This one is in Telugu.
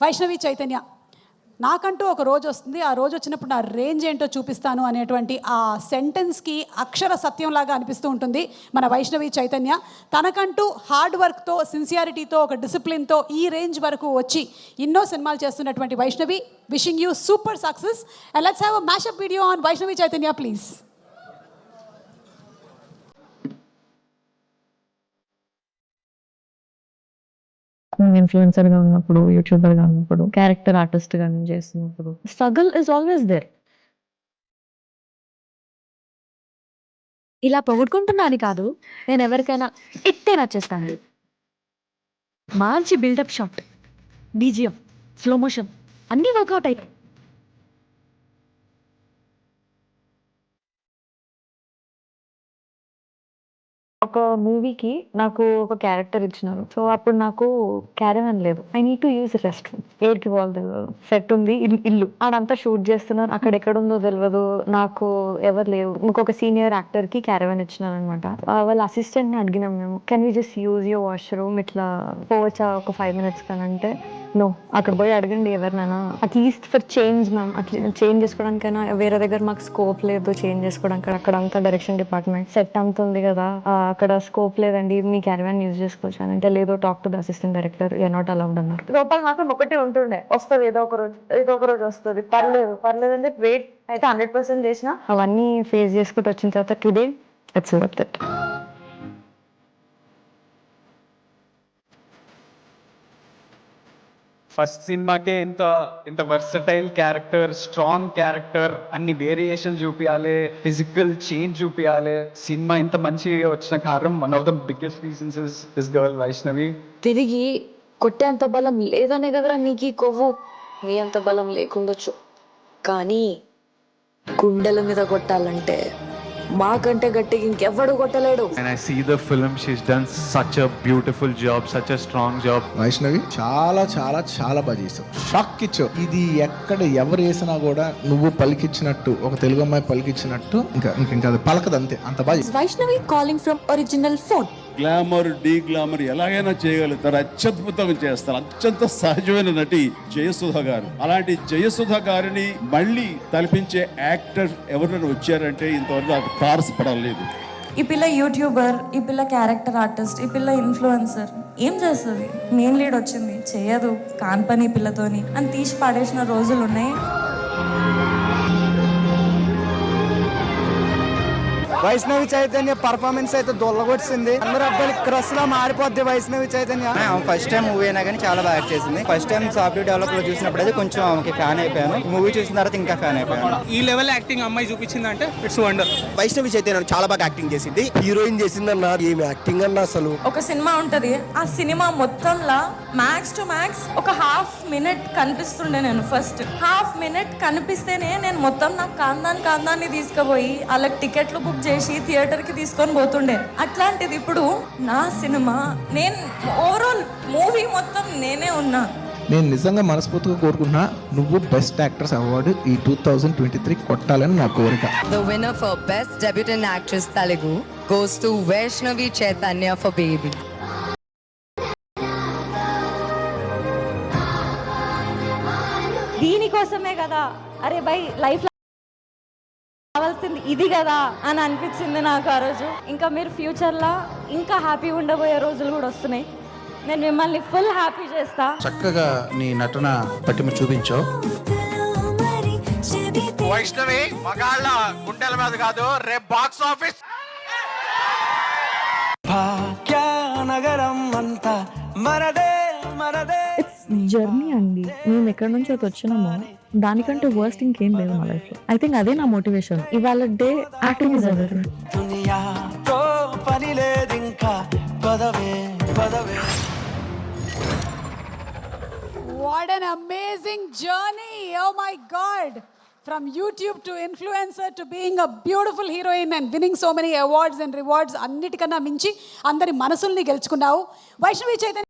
వైష్ణవి చైతన్య, నాకంటూ ఒక రోజు వస్తుంది, ఆ రోజు వచ్చినప్పుడు నా రేంజ్ ఏంటో చూపిస్తాను అనేటువంటి ఆ సెంటెన్స్కి అక్షర సత్యంలాగా అనిపిస్తూ ఉంటుంది మన వైష్ణవి చైతన్య. తనకంటూ హార్డ్ వర్క్తో, సిన్సియారిటీతో, ఒక డిసిప్లిన్తో ఈ రేంజ్ వరకు వచ్చి ఎన్నో సినిమాలు చేస్తున్నటువంటి Vaishnavi, wishing you super success and let's have a mashup video on Vaishnavi Chaitanya please. ఇన్ఫ్లుయెన్సర్గా ఉన్నప్పుడు, యూట్యూబర్గా ఉన్నప్పుడు, క్యారెక్టర్ ఆర్టిస్ట్గా నేను చేస్తున్నప్పుడు స్ట్రగుల్ ఇస్ ఆల్వేస్ దేర్. ఇలా పొగుడుకుంటున్నాను కాదు, నేను ఎవరికైనా ఇట్టే నచ్చేస్తాను. మంచి buildup shot, BGM, slow motion అన్నీ వర్కౌట్ అయ్యాయి. ఒక మూవీకి నాకు ఒక క్యారెక్టర్ ఇచ్చినారు. సో అప్పుడు నాకు క్యారవాన్ లేదు. I need to use rest room. ఏడికి పోవాలి తెలియదు. సెట్ ఉంది, ఇల్లు ఆడంతా షూట్ చేస్తున్నారు. అక్కడ ఎక్కడుందో తెలియదు, నాకు ఎవరు లేవు. ఇంకొక సీనియర్ యాక్టర్ కి క్యారవాన్ ఇచ్చినారు అనమాట. వాళ్ళ అసిస్టెంట్ ని అడిగినాం మేము, can we just use your washroom, ఇట్లా పోవచ్చా ఒక 5 minutes కానీ అంటే, నో, అక్కడ పోయి అడగండి ఎవరినైనా, అట్లీస్ట్ ఫర్ చేంజ్ మ్యామ్, అట్లా చేంజ్ చేసుకోవడానికైనా. వేరే దగ్గర మాకు స్కోప్ లేదు చేంజ్ చేసుకోవడానికి, అక్కడ అంతా డైరెక్షన్ డిపార్ట్మెంట్ సెట్ అంతా ఉంది కదా, అక్కడ స్కోప్ లేదండి, మీ క్యారవాన్ యూజ్ చేసుకోవచ్చు అని అంటే, లేదో talk to the assistant director, you are not allowed అన్నారు. లోపల మాత్రం ఒకటే ఉంటుండే, వస్తుంది ఏదో ఒక రోజు వస్తుంది, పర్లేదు అని చెప్పి వెయిట్ అయితే 100% చేసిన. అవన్నీ ఫేస్ చేసుకుంటూ వచ్చిన తర్వాత today it's worth it. First సినిమాకే ఇంత వర్సటైల్ క్యారెక్టర్, స్ట్రాంగ్ క్యారెక్టర్, అన్ని వేరియేషన్ చూపించాలి, ఫిజికల్ చేంజ్ చూపించాలి. సినిమా ఇంత మంచిగా వచ్చిన కారణం one of the biggest reasons is this girl Vaishnavi. తిరిగి కొట్టేంత బలం లేదనే కదరా నీకు ఈ కొవ్వు. నీ అంత బలం లేకుండొచ్చు, కానీ గుండెల మీద కొట్టాలంటే మాకంటే గట్టిగా ఇంకెవ్వడు కొట్టలేడు. And I see the film, she's done such a beautiful job, such a strong job. Vaishnavi చాలా చాలా చాలా బాగా చేసావు, షాక్ ఇచ్చావు. ఇది ఎక్కడ ఎవరు వేసినా కూడా నువ్వు పలికిచ్చినట్టు, ఒక తెలుగు అమ్మాయి పలికిచ్చినట్టు ఇంకా అది పలకదు, అంతే, అంత బాగా. Vaishnavi calling from original phone. Glamour, D glamour ఎలాగైనా చేయగలుగుతారు, అత్యద్భుతంగా చేస్తారు. అత్యంత సహజమైన నటి జయసుధ గారు. అలాంటి జయసుధ గారిని మళ్ళీ తలపించే యాక్టర్ ఎవరైనా వచ్చారంటే ఇంతవరకు నాకు తారసపడలేదు. ఈ పిల్ల యూట్యూబర్, ఈ పిల్ల క్యారెక్టర్ ఆర్టిస్ట్, ఈ పిల్ల ఇన్ఫ్లుయెన్సర్, ఏం చేస్తుంది? మెయిన్ లీడ్ వచ్చింది, చేయదు, కాన్ పని పిల్లతోని అని తీసి పాడేసిన రోజులు ఉన్నాయి. వైష్ణవి చైతన్య పర్ఫార్మెన్స్ అయితే దొల్లగొట్టింది. అందరూ అబ్బాయిలు క్రష్ లా మారిపోద్ది Vaishnavi Chaitanya. First time movie అయినా కానీ చాలా బాగా యాక్ట్ చేసింది. ఫస్ట్ టైం సాఫ్ట్వేర్ డెవలప్ లో చూసినప్పుడు అయితే కొంచెం ఆమెకి ఫ్యాన్ అయిపోయాను. మూవీ చూసిన తర్వాత ఇంకా ఫ్యాన్ అయిపోయాను. ఈ లెవెల్ యాక్టింగ్ అమ్మాయి చూపించింది అంటే ఇట్స్ వండర్. వైష్ణవి చైతన్య చాలా బాగా యాక్టింగ్ చేసింది. హీరోయిన్ చేసిందన్న ఏమి యాక్టింగ్ అన్న అసలు. ఒక సినిమా ఉంటది, ఆ సినిమా మొత్తంలో మ్యాక్స్ టు మ్యాక్స్ ఒక ½ minute కనిపిస్తుండే. నేను ఫస్ట్ ½ minute కనిపిస్తేనే నేను మొత్తం నా కాందాన్ని తీసుకుపోయి వాళ్ళకి టికెట్లు బుక్ చేసి థియేటర్ కి తీసుకొని పోతుండే. అట్లాంటిది ఇప్పుడు నా సినిమా, నేను ఓవరాల్ మూవీ మొత్తం నేనే ఉన్నా. నేను నిజంగా మనస్ఫూర్తిగా కోరుకుంటున్నా, నువ్వు బెస్ట్ యాక్ట్రెస్ అవార్డు ఈ 2023 కొట్టాలని నా కోరిక. The winner for Best Debutant Actress Telugu goes to Vaishnavi Chaitanya for Baby. దీనికోసమే కదా అరే బై లైఫ్ కావాల్సింది ఇది కదా అని అనిపించింది నాకు ఆ రోజు. ఇంకా మీరు ఫ్యూచర్లో ఇంకా హ్యాపీ ఉండబోయే రోజులు కూడా వస్తున్నాయి. నేను మిమ్మల్ని ఫుల్ హ్యాపీ చేస్తా. చక్కగా నీ నటన పట్టిమ చూపించావు. వైష్ణవి మగాళ్ళ గుండెల మీద కాదు, రేపు బాక్స్ ఆఫీస్. నగరం అంతా మనదే మనదే. జర్నీ అండి. మేము ఎక్కడి నుంచి అయితే వచ్చినామో దానికంటే వర్స్ట్ ఇంకేం లేదు మా లైఫ్ లో. ఐ థింక్ అదే నా మోటివేషన్. ఇవాళ డే యాక్టింగ్ ఇస్ ఎవరీథింగ్. దునియాతో పని లేదు ఇంకా, పదవే పదవే. What an amazing journey! Oh my God! From YouTube to influencer to being a beautiful heroine and winning so many awards and rewards, అన్నిటికన్నా మించి అందరి మనసుల్ని గెలుచుకున్నావు వైష్ణవి చైతన్య.